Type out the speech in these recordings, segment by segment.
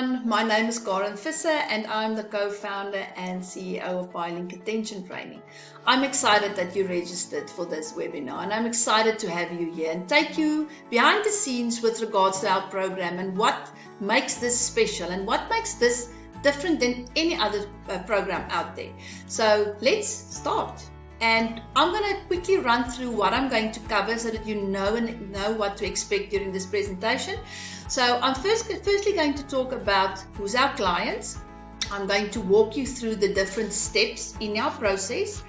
everyone, my name is Karen Visser and I'm the co-founder and CEO of Biolink Braintraining. I'm excited that you registered for this webinar and I'm excited to have you here and take you behind the scenes with regards to our program and what makes this special and what makes this different than any other program out there. So let's start. And I'm going to quickly run through what I'm going to cover so that you know what to expect during this presentation. So I'm firstly going to talk about who's our clients. I'm going to walk you through the different steps in our process.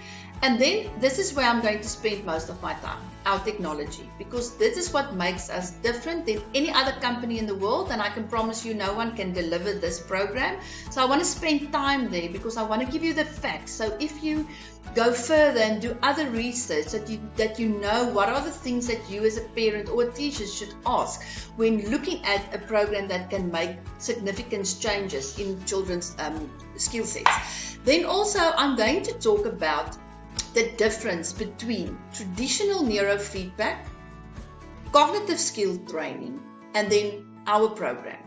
And then this is where I'm going to spend most of my time, our technology, because this is what makes us different than any other company in the world. And I can promise you no one can deliver this program. So I want to spend time there because I want to give you the facts. So if you go further and do other research that you know what are the things that you as a parent or a teacher should ask when looking at a program that can make significant changes in children's skill sets. Then also I'm going to talk about the difference between traditional neurofeedback, cognitive skill training, and then our program,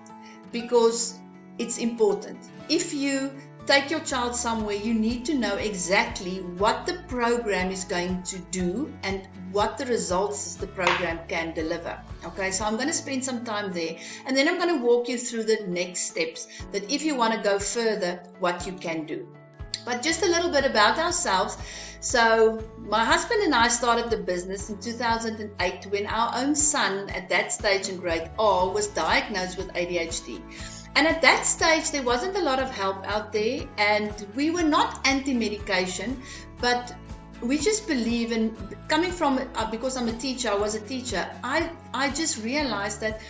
because it's important. If you take your child somewhere, you need to know exactly what the program is going to do and what the results the program can deliver. Okay, so I'm going to spend some time there and then I'm going to walk you through the next steps that if you want to go further, what you can do. But just a little bit about ourselves. So my husband and I started the business in 2008 when our own son at that stage in grade R was diagnosed with ADHD. And at that stage, there wasn't a lot of help out there, and we were not anti-medication, but we just believe in coming from, because I'm a teacher, I was a teacher, I just realized that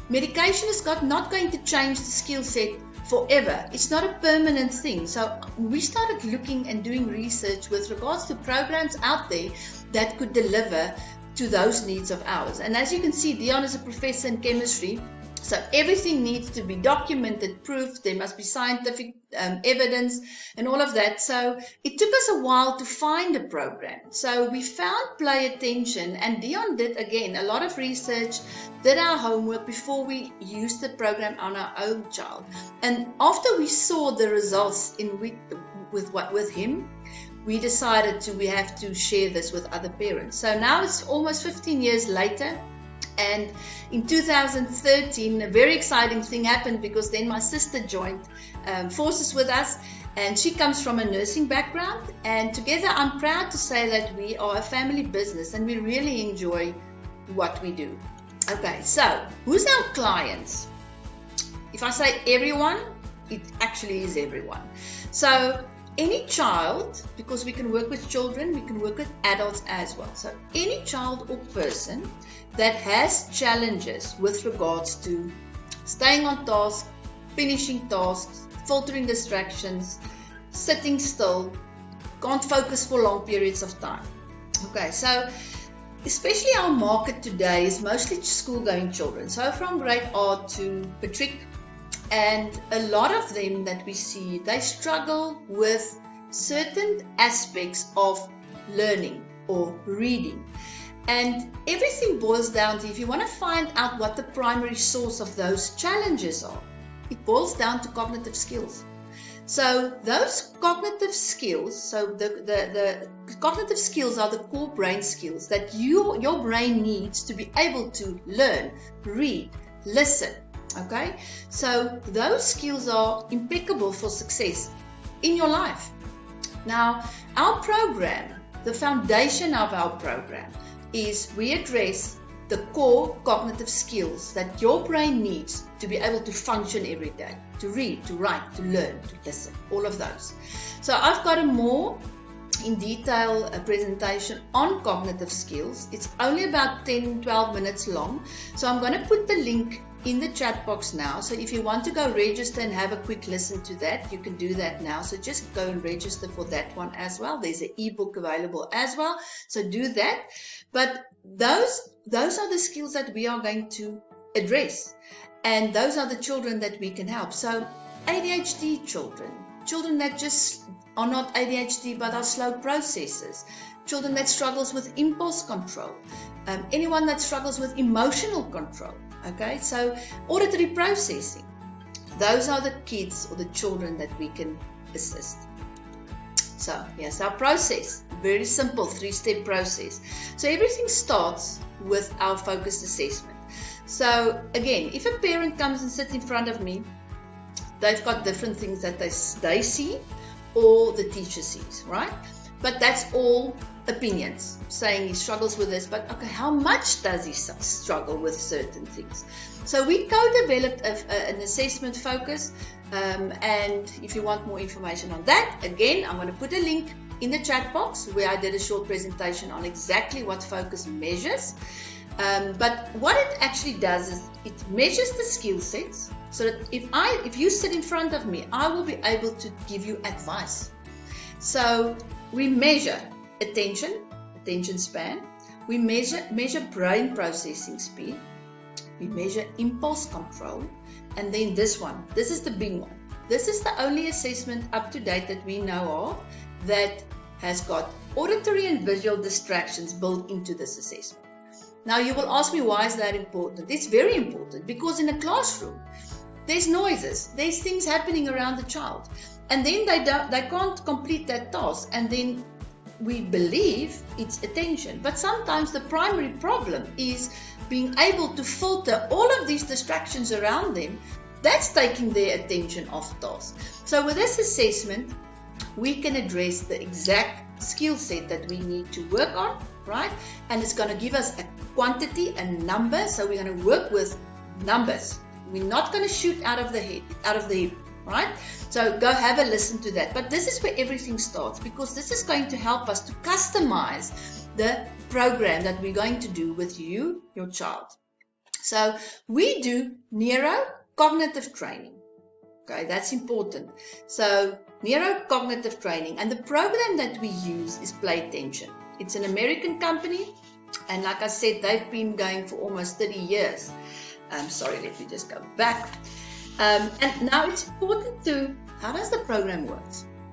medication is not going to change the skill set forever. It's not a permanent thing. So we started looking and doing research with regards to programs out there that could deliver to those needs of ours. And as you can see, Dion is a professor in chemistry. So everything needs to be documented, proved, there must be scientific evidence and all of that. So it took us a while to find a program. So we found Play Attention, and Dion did, again, a lot of research, did our homework before we used the program on our own child. And after we saw the results with him, we decided we have to share this with other parents. So now it's almost 15 years later. And in 2013, a very exciting thing happened because then my sister joined forces with us, and she comes from a nursing background. And together, I'm proud to say that we are a family business and we really enjoy what we do. Okay, so who's our clients? If I say everyone, it actually is everyone. So any child, because we can work with children, we can work with adults as well. So any child or person that has challenges with regards to staying on task, finishing tasks, filtering distractions, sitting still, can't focus for long periods of time. Okay, so especially our market today is mostly school-going children. So from grade R to matric, and a lot of them that we see, they struggle with certain aspects of learning or reading. And everything boils down to, if you want to find out what the primary source of those challenges are, it boils down to cognitive skills. So those cognitive skills, so the cognitive skills are the core brain skills that your brain needs to be able to learn, read, listen. Okay, so those skills are impeccable for success in your life. Now, our program, the foundation of our program is we address the core cognitive skills that your brain needs to be able to function every day, to read, to write, to learn, to listen, all of those. So I've got a more in detail presentation on cognitive skills. It's only about 10-12 minutes long. So I'm going to put the link in the chat box now. So if you want to go register and have a quick listen to that, you can do that now. So just go and register for that one as well. There's an ebook available as well. So do that. But those are the skills that we are going to address. And those are the children that we can help. So ADHD children that just are not ADHD but are slow processors, children that struggles with impulse control, anyone that struggles with emotional control. Okay, so auditory processing, Those are the kids or the children that we can assist. So here's our process. Very simple 3-step process. So everything starts with our focused assessment. So again, if a parent comes and sits in front of me, they've got different things that they see or the teacher sees, right? But that's all opinions, saying he struggles with this, but okay, how much does he struggle with certain things? So we co-developed an assessment focus, and if you want more information on that, again, I'm going to put a link in the chat box where I did a short presentation on exactly what focus measures. But what it actually does is it measures the skill sets, so that if you sit in front of me, I will be able to give you advice. So we measure attention span, we measure brain processing speed, we measure impulse control, and then this is the big one. This is the only assessment up to date that we know of that has got auditory and visual distractions built into this assessment. Now you will ask me, why is that important? It's very important because in a classroom there's noises, there's things happening around the child, and then they can't complete that task, and then we believe it's attention. But sometimes the primary problem is being able to filter all of these distractions around them. That's taking their attention off task. So with this assessment, we can address the exact skill set that we need to work on, right? And it's going to give us a quantity and number. So we're going to work with numbers. We're not going to shoot out of the hip, right? So go have a listen to that. But this is where everything starts, because this is going to help us to customize the program that we're going to do with you, your child. So we do neurocognitive training. Okay, that's important. So neurocognitive training, and the program that we use is Play Attention. It's an American company, and like I said, they've been going for almost 30 years. Sorry, let me just go back. And now it's important to, how does the program work?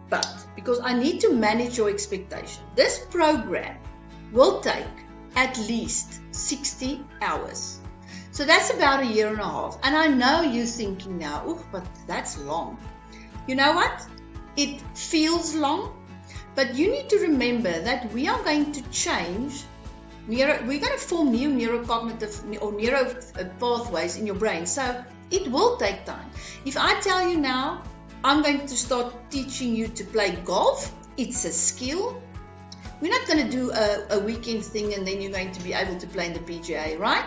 But because I need to manage your expectation, this program will take at least 60 hours. So that's about 1.5 years. And I know you're thinking now, oh, but that's long. You know what? It feels long, but you need to remember that we are going to change. We're going to form new neurocognitive or neuro pathways in your brain. So it will take time. If I tell you now, I'm going to start teaching you to play golf, it's a skill. We're not going to do a weekend thing and then you're going to be able to play in the PGA, right?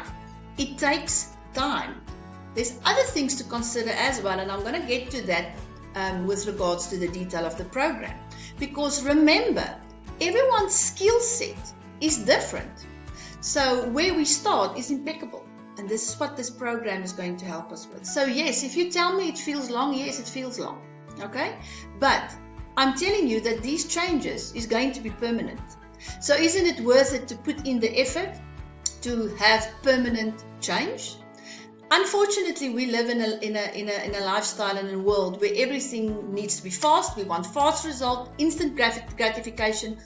It takes time. There's other things to consider as well, and I'm going to get to that with regards to the detail of the program. Because remember, everyone's skill set is different. So where we start is impeccable. And this is what this program is going to help us with. So yes, if you tell me it feels long, yes, it feels long. Okay? But I'm telling you that these changes is going to be permanent. So isn't it worth it to put in the effort to have permanent change? Unfortunately, we live in a lifestyle and in a world where everything needs to be fast. We want fast result, instant gratification.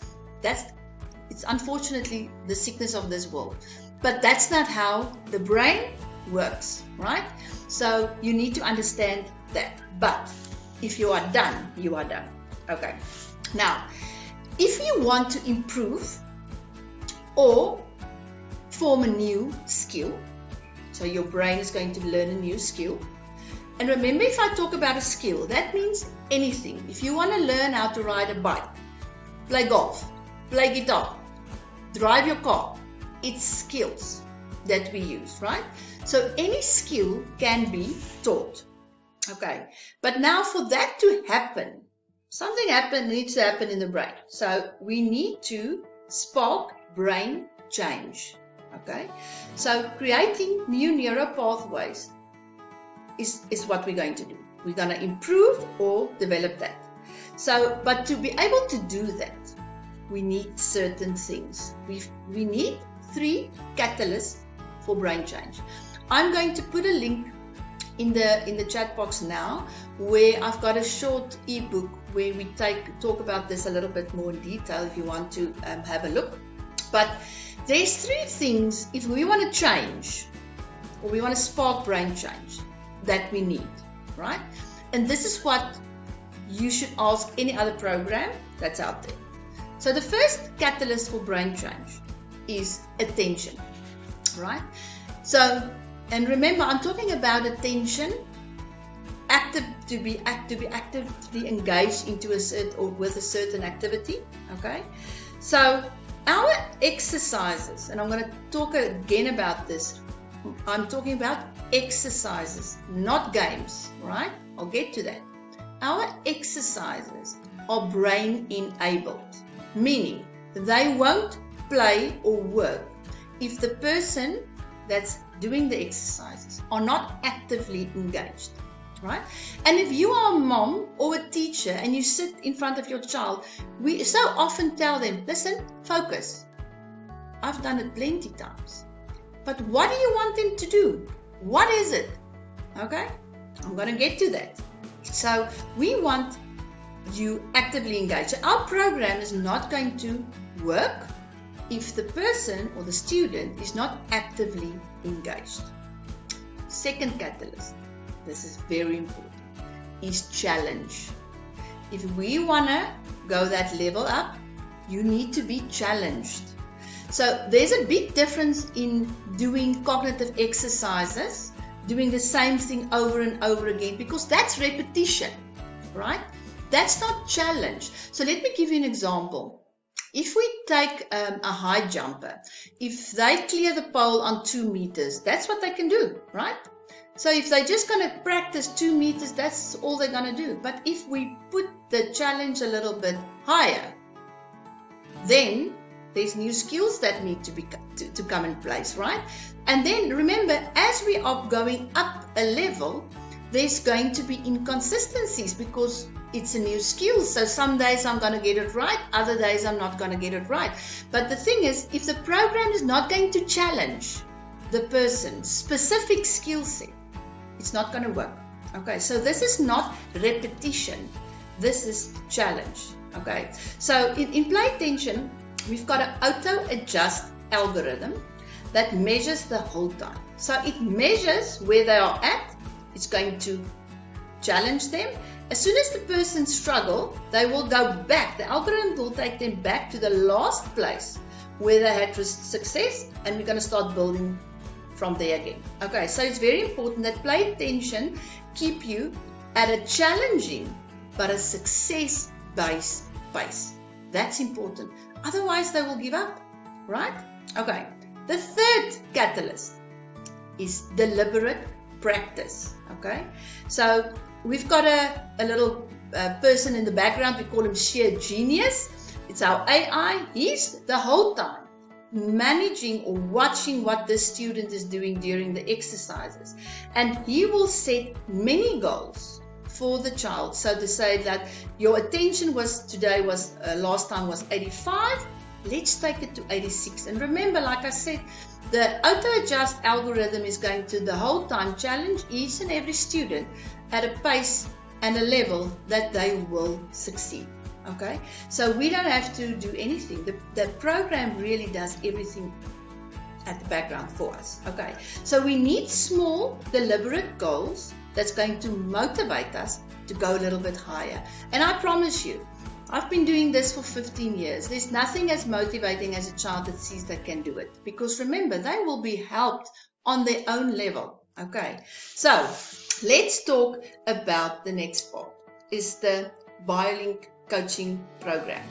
It's unfortunately the sickness of this world. But that's not how the brain works, right? So you need to understand that. But if you are done, you are done. Okay. Now, if you want to improve or form a new skill, so your brain is going to learn a new skill. And remember, if I talk about a skill, that means anything. If you want to learn how to ride a bike, play golf, play guitar, drive your car, it's skills that we use, right? So any skill can be taught. Okay. But now for that to happen, something needs to happen in the brain. So we need to spark brain change. Okay, so creating new neural pathways is what we're going to do. We're going to improve or develop that. So, but to be able to do that, we need certain things. We need 3 catalysts for brain change. I'm going to put a link in the chat box now, where I've got a short ebook where we talk about this a little bit more in detail if you want to have a look. But there's 3 things, if we want to change or we want to spark brain change, that we need, right? And this is what you should ask any other program that's out there. So the first catalyst for brain change is attention, right? So, and remember, I'm talking about attention, to be actively engaged into a certain or with a certain activity. Okay, so our exercises, and I'm going to talk again about this. I'm talking about exercises, not games, right? I'll get to that. Our exercises are brain enabled, meaning they won't play or work if the person that's doing the exercises are not actively engaged, right? And if you are a mom or a teacher and you sit in front of your child, we so often tell them, listen, focus. I've done it plenty times. But what do you want them to do? What is it? Okay, I'm going to get to that. So we want you actively engaged. So our program is not going to work if the person or the student is not actively engaged. Second catalyst, this is very important, is challenge. If we want to go that level up, you need to be challenged. So there's a big difference in doing cognitive exercises, doing the same thing over and over again, because that's repetition, right? That's not challenge. So let me give you an example. If we take a high jumper, if they clear the pole on 2 meters, that's what they can do, right? So if they're just going to practice 2 meters, that's all they're going to do. But if we put the challenge a little bit higher, then there's new skills that need to come in place, right? And then remember, as we are going up a level, there's going to be inconsistencies because it's a new skill. So some days I'm going to get it right, other days I'm not going to get it right. But the thing is, if the program is not going to challenge the person's specific skill set, it's not going to work. Okay, so this is not repetition. This is challenge. Okay, so in play attention, we've got an auto-adjust algorithm that measures the whole time. So it measures where they are at. It's going to challenge them. As soon as the person struggles, they will go back. The algorithm will take them back to the last place where they had success, and we're going to start building from there again. Okay, so it's very important that play attention keep you at a challenging but a success-based pace. That's important. Otherwise, they will give up, right? Okay, the third catalyst is deliberate practice. Okay, so we've got a little person in the background. We call him sheer genius. It's our AI. He's the whole time managing or watching what the student is doing during the exercises, and he will set many goals for the child. So to say that your attention today was last time was 85, let's take it to 86. And remember, like I said, the auto-adjust algorithm is going to the whole time challenge each and every student at a pace and a level that they will succeed. Okay, so we don't have to do anything. The program really does everything at the background for us. Okay, so we need small, deliberate goals that's going to motivate us to go a little bit higher. And I promise you, I've been doing this for 15 years. There's nothing as motivating as a child that sees they can do it. Because remember, they will be helped on their own level. Okay, so let's talk about the next part, is the Biolink coaching program.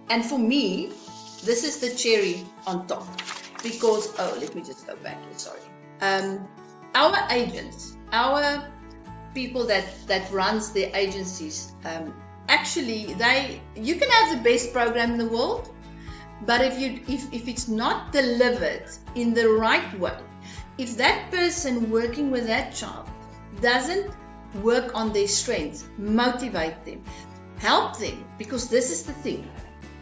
And for me, this is the cherry on top. Because, let me just go back here, sorry. Our agents, our people that runs their agencies, actually, you can have the best program in the world, but if it's not delivered in the right way, if that person working with that child doesn't work on their strengths, motivate them, help them, because this is the thing.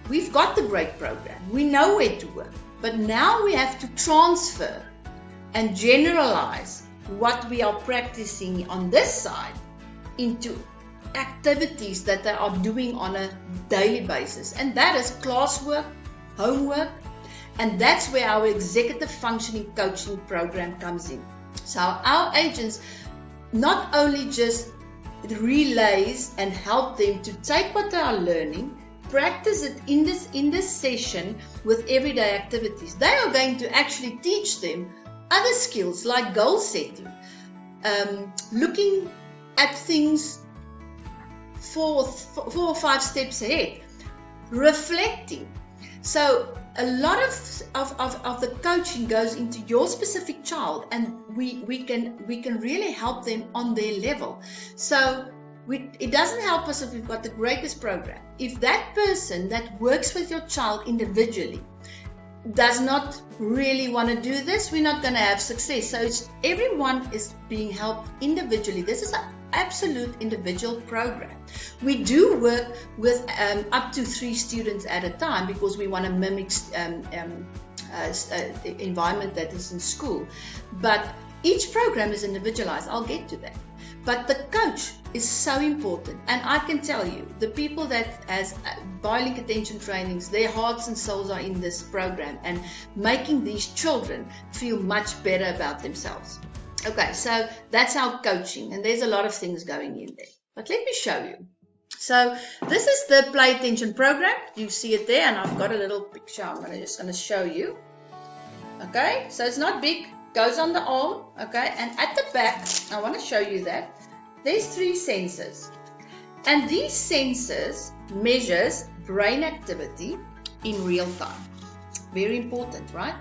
We've got the break program. We know where to work, but now we have to transfer and generalize what we are practicing on this side into activities that they are doing on a daily basis, and that is classwork, homework, and that's where our executive functioning coaching program comes in. So our agents not only just relays and help them to take what they are learning, practice it in this session with everyday activities. They are going to actually teach them other skills like goal setting, looking at things 4 or 5 steps ahead, reflecting. So a lot of the coaching goes into your specific child, and we can really help them on their level. So it doesn't help us if we've got the greatest program. If that person that works with your child individually does not really want to do this, we're not going to have success. So everyone is being helped individually. This is an absolute individual program. We do work with up to 3 students at a time because we want to mimic environment that is in school. But each program is individualized. I'll get to that. But the coach is so important, and I can tell you, the people that has Biolink attention trainings, their hearts and souls are in this program and making these children feel much better about themselves. Okay, so that's our coaching, and there's a lot of things going in there. But let me show you. So this is the play attention program. You see it there, and I've got a little picture. I'm just going to show you. Okay, so it's not big. Goes on the arm, okay, and at the back, I want to show you that there's 3 sensors, and these sensors measures brain activity in real time. Very important, right?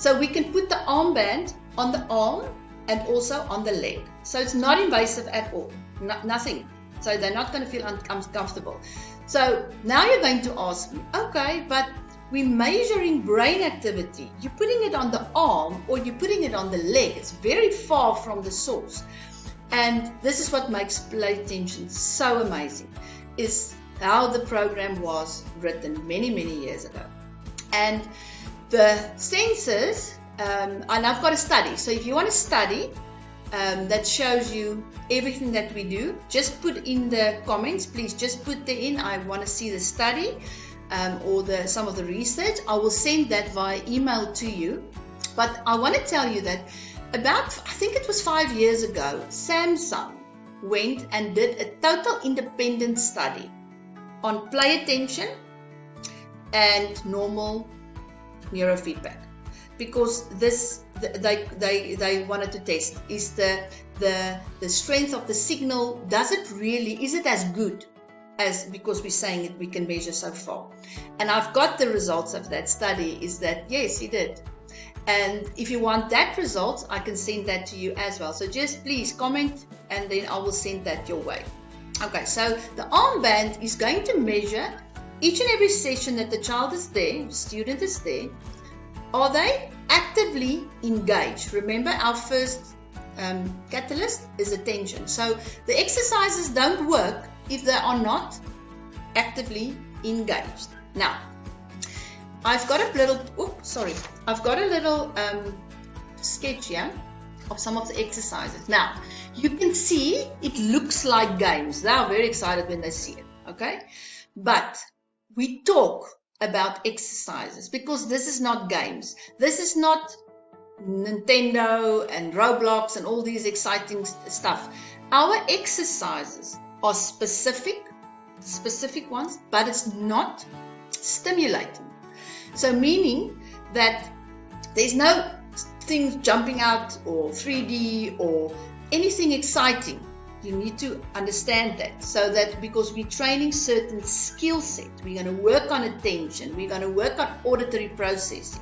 So we can put the armband on the arm and also on the leg, so it's not invasive at all, nothing. So they're not going to feel uncomfortable. So now you're going to ask me, okay, but we're measuring brain activity. You're putting it on the arm or you're putting it on the leg. It's very far from the source. And this is what makes play attention so amazing, is how the program was written many, many years ago. And the sensors, and I've got a study. So if you want to study that shows you everything that we do, just put in the comments. Please just put there in, I want to see the study. Or some of the research. I will send that via email to you. But I want to tell you that about, I think it was 5 years ago, Samsung went and did a total independent study on play attention and normal neurofeedback, because this they wanted to test, is the strength of the signal, is it as good as, because we're saying it, we can measure so far. And I've got the results of that study, is that yes, he did. And if you want that results, I can send that to you as well. So just please comment, and then I will send that your way. Okay, so the armband is going to measure each and every session that the child is there, the student is there. Are they actively engaged? Remember, our first catalyst is attention. So the exercises don't work if they are not actively engaged. Now, I've got a little sketch here of some of the exercises. Now, you can see it looks like games. They are very excited when they see it, okay? But we talk about exercises because this is not games. This is not Nintendo and Roblox and all these exciting stuff. Our exercises are specific ones, but it's not stimulating. So meaning that there's no things jumping out or 3D or anything exciting. You need to understand that, so that because we're training certain skill set, we're going to work on attention, we're going to work on auditory processing,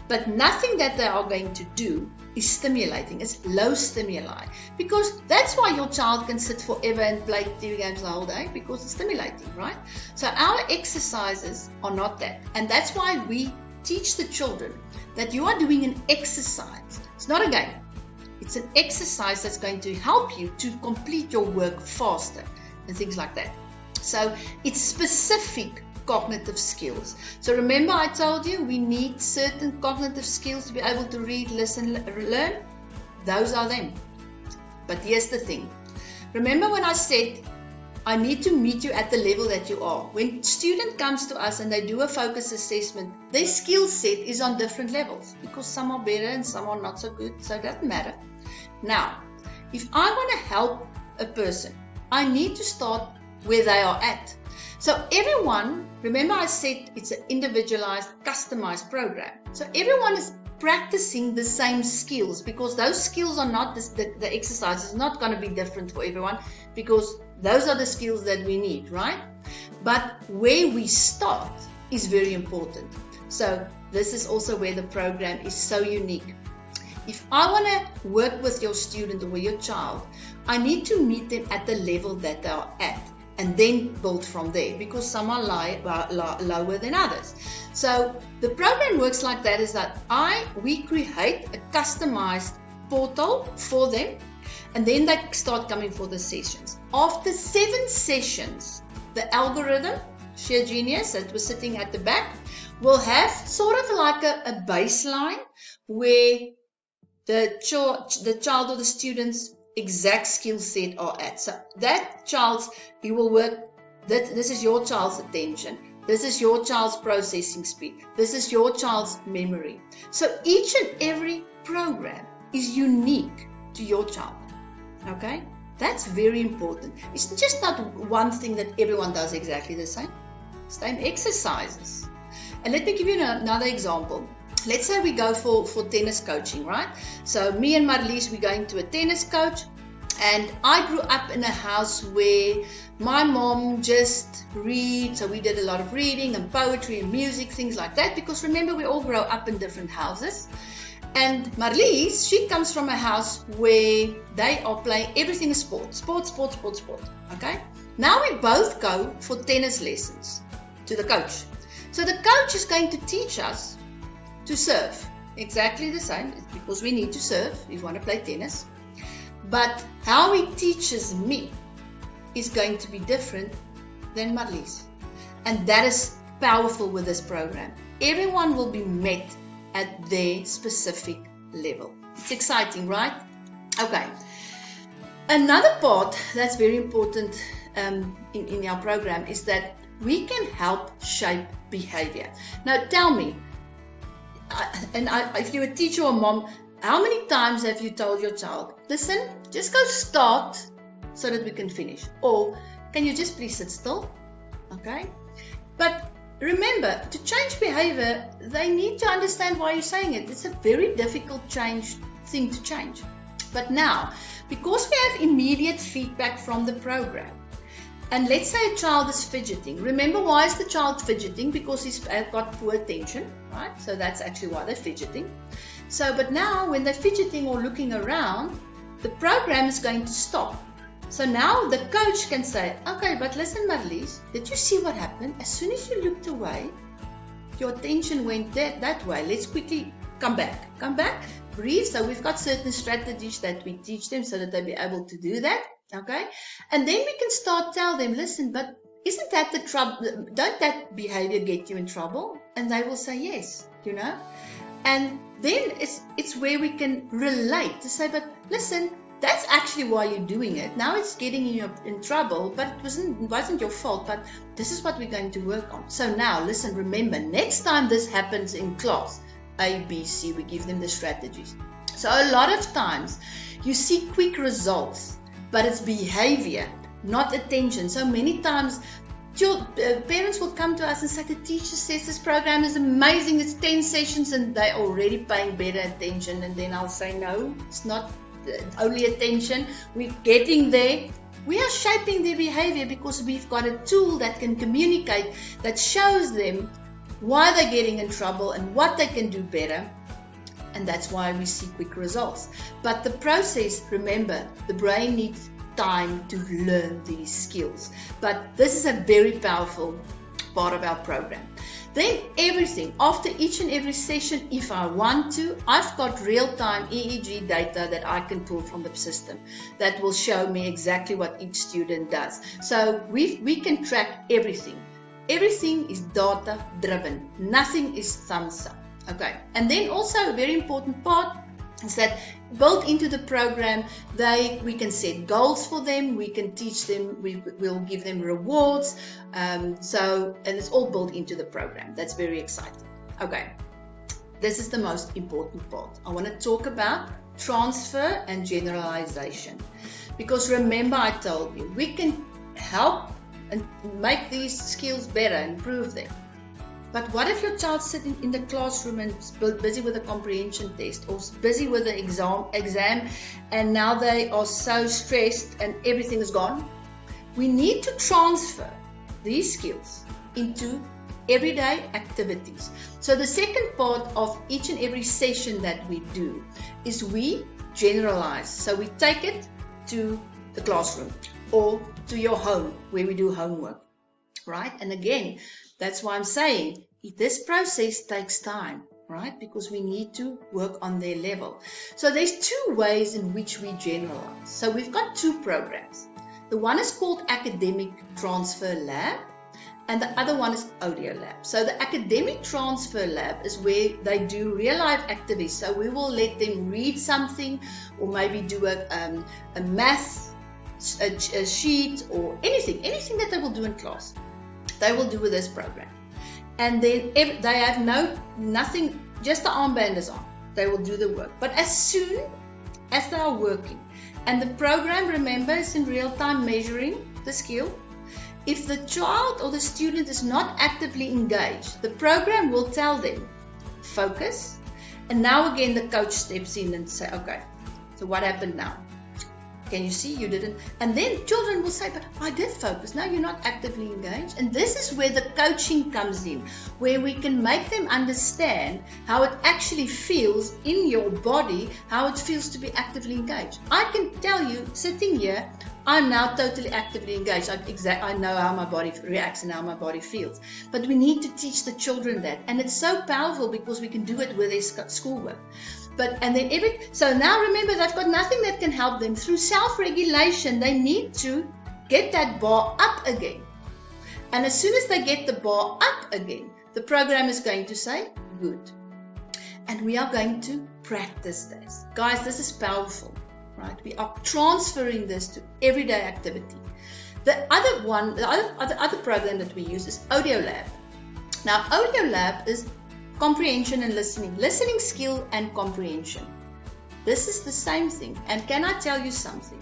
but nothing that they are going to do is stimulating. It's low stimuli, because that's why your child can sit forever and play TV games the whole day, because it's stimulating, right? So our exercises are not that, and that's why we teach the children that you are doing an exercise. It's not a game. It's an exercise that's going to help you to complete your work faster and things like that. So it's specific cognitive skills. So remember, I told you we need certain cognitive skills to be able to read, listen, learn. Those are them. But here's the thing. Remember when I said I need to meet you at the level that you are. When a student comes to us and they do a focus assessment, their skill set is on different levels, because some are better and some are not so good, so it doesn't matter. Now, if I want to help a person, I need to start where they are at. So everyone, remember I said it's an individualized, customized program. So everyone is practicing the same skills, because those skills are not, the exercise is not going to be different for everyone, because those are the skills that we need, right? But where we start is very important. So this is also where the program is so unique. If I want to work with your student or your child, I need to meet them at the level that they are at, and then build from there, because some are lower than others. So the program works like that, is that we create a customized portal for them, and then they start coming for the sessions. After 7 sessions, the algorithm, Sheer Genius, that was sitting at the back, will have sort of like a baseline where the child or the student's exact skill set are at. So that child's, you will work, this is your child's attention, this is your child's processing speed, this is your child's memory. So each and every program is unique to your child. Okay, that's very important. It's just not one thing that everyone does exactly the same exercises. And let me give you another example. Let's say we go for tennis coaching, right? So me and Marlies, we're going to a tennis coach, and I grew up in a house where my mom just reads, so we did a lot of reading and poetry and music, things like that, because remember, we all grow up in different houses. And Marlies, she comes from a house where they are playing, everything is sport, okay? Now we both go for tennis lessons to the coach. So the coach is going to teach us to serve, exactly the same, because we need to serve if you want to play tennis. But how he teaches me is going to be different than Marlies. And that is powerful with this program. Everyone will be met at their specific level. It's exciting, right? Okay. Another part that's very important in our program is that we can help shape behavior. Now tell me, if you're a teacher or mom, how many times have you told your child, listen, just go start so that we can finish? Or can you just please sit still? Okay? But remember, to change behavior, they need to understand why you're saying it. It's a very difficult thing to change. But now, because we have immediate feedback from the program, and let's say a child is fidgeting. Remember, why is the child fidgeting? Because he's got poor attention, right? So that's actually why they're fidgeting. So, but now when they're fidgeting or looking around, the program is going to stop. So now the coach can say, okay, but listen, Marlies, did you see what happened? As soon as you looked away, your attention went that way. Let's quickly come back, breathe. So we've got certain strategies that we teach them so that they'll be able to do that. Okay, and then we can start tell them, listen, but isn't that the trouble? Don't that behavior get you in trouble? And they will say yes, you know. And then it's where we can relate to say, but listen, that's actually why you're doing it. Now it's getting you in trouble, but it wasn't your fault. But this is what we're going to work on. So now, listen, remember, next time this happens in class, A, B, C, we give them the strategies. So a lot of times you see quick results, but it's behavior, not attention. So many times parents will come to us and say, the teacher says this program is amazing, it's 10 sessions, and they're already paying better attention. And then I'll say, no, it's not only attention, we're getting there. We are shaping their behavior because we've got a tool that can communicate, that shows them why they're getting in trouble and what they can do better. And that's why we see quick results. But the process, remember, the brain needs time to learn these skills. But this is a very powerful part of our program. Then everything, after each and every session, if I want to, I've got real-time EEG data that I can pull from the system that will show me exactly what each student does. So we can track everything. Everything is data-driven. Nothing is thumbs up. Okay, and then also a very important part is that built into the program, we can set goals for them, we can teach them, we'll give them rewards, and it's all built into the program. That's very exciting. Okay, this is the most important part. I want to talk about transfer and generalization. Because remember, I told you, we can help and make these skills better, improve them. But what if your child's sitting in the classroom and busy with a comprehension test or busy with the exam and now they are so stressed and everything is gone? We need to transfer these skills into everyday activities. So the second part of each and every session that we do is we generalize. So we take it to the classroom or to your home where we do homework, right? And again, that's why I'm saying this process takes time, right? Because we need to work on their level. So there's two ways in which we generalize. So we've got two programs. The one is called Academic Transfer Lab, and the other one is Audio Lab. So the Academic Transfer Lab is where they do real life activities. So we will let them read something or maybe do a math a sheet or anything that they will do in class. They will do with this program. And then they have nothing, just the armband is on. They will do the work. But as soon as they are working, and the program, remember, is in real time measuring the skill. If the child or the student is not actively engaged, the program will tell them, focus. And now again, the coach steps in and say, okay, so what happened now? Can you see you didn't? And then children will say, but I did focus. No, you're not actively engaged. And this is where the coaching comes in, where we can make them understand how it actually feels in your body, how it feels to be actively engaged. I can tell you, sitting here, I'm now totally actively engaged. I know how my body reacts and how my body feels. But we need to teach the children that. And it's so powerful because we can do it with their schoolwork. So now remember, they've got nothing that can help them. Through self-regulation, they need to get that bar up again. And as soon as they get the bar up again, the program is going to say, good. And we are going to practice this. Guys, this is powerful, right? We are transferring this to everyday activity. The other program that we use is Audio Lab. Now, Audio Lab is comprehension and listening skill and comprehension. This is the same thing. And can I tell you something?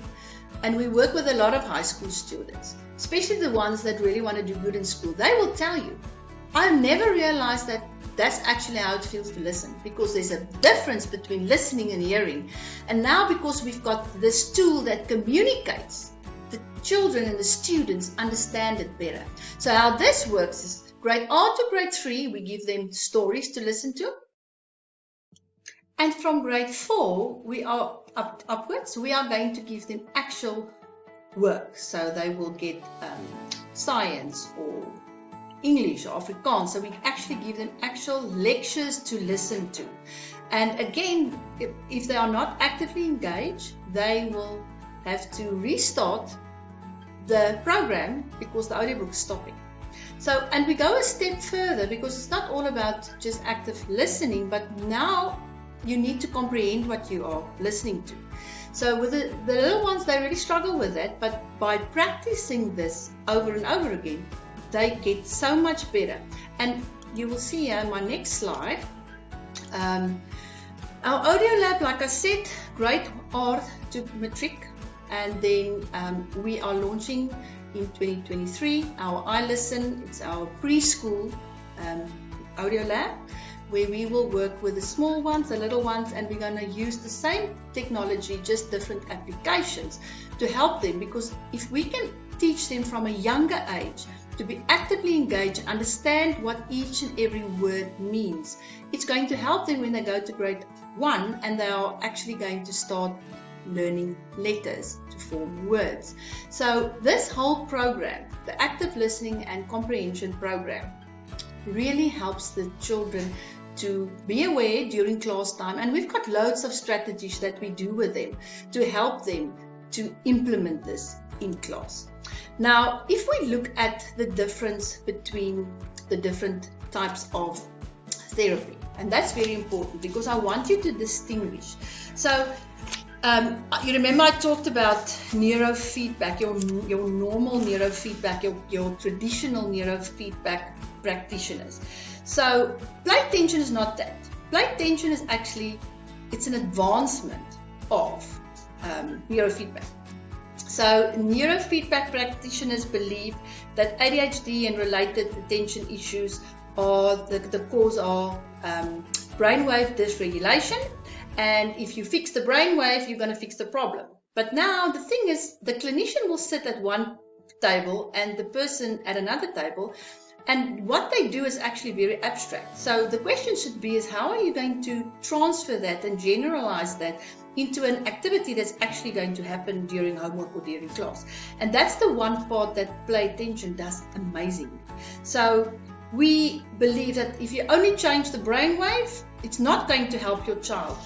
And we work with a lot of high school students, especially the ones that really want to do good in school. They will tell you, I never realized that that's actually how it feels to listen, because there's a difference between listening and hearing. And now because we've got this tool that communicates, the children and the students understand it better. So how this works is, grade R to grade 3, we give them stories to listen to. And from grade 4, we are upwards, we are going to give them actual work. So they will get science or English or Afrikaans. So we actually give them actual lectures to listen to. And again, if they are not actively engaged, they will have to restart the program because the audiobook is stopping. So, and we go a step further because it's not all about just active listening, but now you need to comprehend what you are listening to. So with the little ones, they really struggle with that, but by practicing this over and over again, they get so much better. And you will see here in my next slide, our audio lab, like I said, grade R to matric, and then we are launching in 2023 our iListen. It's our preschool audio lab, where we will work with the small ones, the little ones, and we're going to use the same technology, just different applications to help them. Because if we can teach them from a younger age to be actively engaged, understand what each and every word means, it's going to help them when they go to grade 1 and they are actually going to start learning letters to form words. So this whole program, the active listening and comprehension program, really helps the children to be aware during class time. And we've got loads of strategies that we do with them to help them to implement this in class. Now, if we look at the difference between the different types of therapy, and that's very important because I want you to distinguish. So you remember I talked about neurofeedback, your normal neurofeedback, your traditional neurofeedback practitioners. So play tension is not that. Play tension is actually, it's an advancement of neurofeedback. So neurofeedback practitioners believe that ADHD and related attention issues are the cause of brainwave dysregulation, and if you fix the brainwave, you're going to fix the problem. But now the thing is, the clinician will sit at one table and the person at another table, and what they do is actually very abstract. So the question should be is, how are you going to transfer that and generalize that into an activity that's actually going to happen during homework or during class? And that's the one part that play attention does amazingly. So we believe that if you only change the brainwave, it's not going to help your child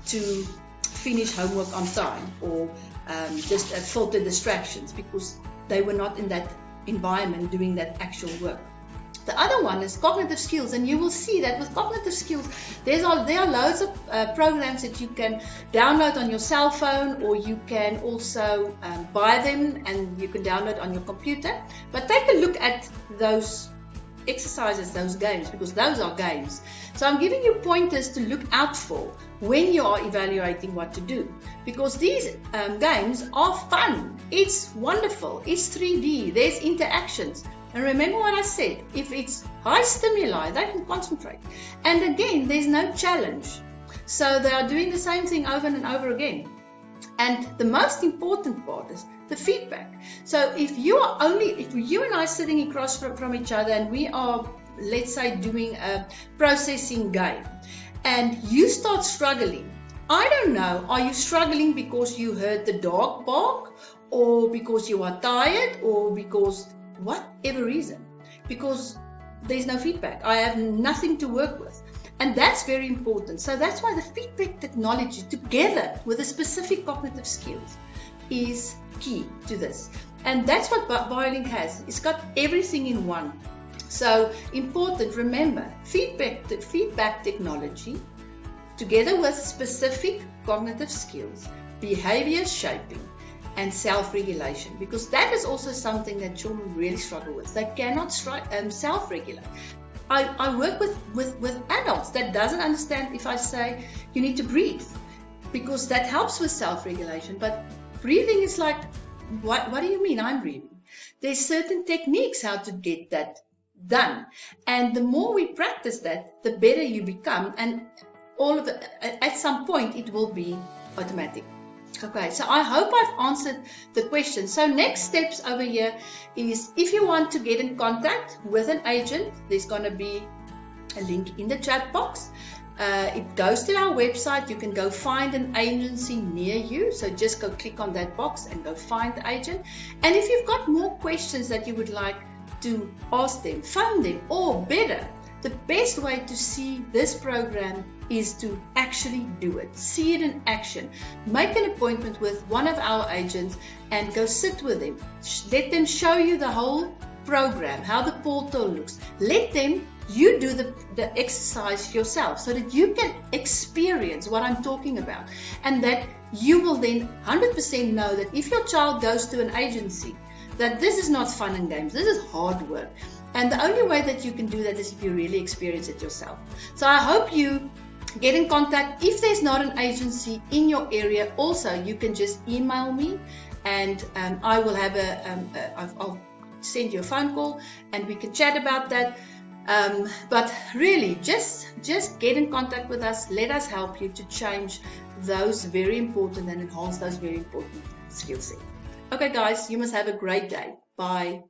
to finish homework on time, or just filter distractions, because they were not in that environment doing that actual work. The other one is cognitive skills, and you will see that with cognitive skills, there are loads of programs that you can download on your cell phone, or you can also buy them and you can download on your computer. But take a look at those exercises, those games, because those are games. So I'm giving you pointers to look out for when you are evaluating what to do, because these games are fun. It's wonderful. It's 3D. There's interactions. And remember what I said, if it's high stimuli, they can concentrate. And again, there's no challenge. So they are doing the same thing over and over again. And the most important part is the feedback. So if you and I are sitting across from each other and we are, let's say, doing a processing game, and you start struggling, I don't know, are you struggling because you heard the dog bark, or because you are tired, or because whatever reason? Because there's no feedback. I have nothing to work with. And that's very important. So that's why the feedback technology, together with the specific cognitive skills, is key to this. And that's what Biolink has. It's got everything in one. So important, remember, feedback technology, together with specific cognitive skills, behavior shaping, and self-regulation, because that is also something that children really struggle with. They cannot self-regulate. I work with adults that doesn't understand if I say you need to breathe, because that helps with self-regulation. But breathing is like, what do you mean I'm breathing? There's certain techniques how to get that done. And the more we practice that, the better you become. And all of it, at some point, it will be automatic. Okay, so I hope I've answered the question. So next steps over here is, if you want to get in contact with an agent, there's going to be a link in the chat box. It goes to our website. You can go find an agency near you. So just go click on that box and go find the agent. And if you've got more questions that you would like to ask them, phone them, or better, the best way to see this program is to actually do it. See it in action. Make an appointment with one of our agents and go sit with them. Let them show you the whole program, how the portal looks. Let you do the exercise yourself, so that you can experience what I'm talking about, and that you will then 100% know that if your child goes to an agency, that this is not fun and games, this is hard work. And the only way that you can do that is if you really experience it yourself. So I hope you get in contact. If there's not an agency in your area, also you can just email me, and I will have I'll send you a phone call and we can chat about that. But really, just get in contact with us. Let us help you to change those very important and enhance those very important skill sets. Okay, guys, you must have a great day. Bye.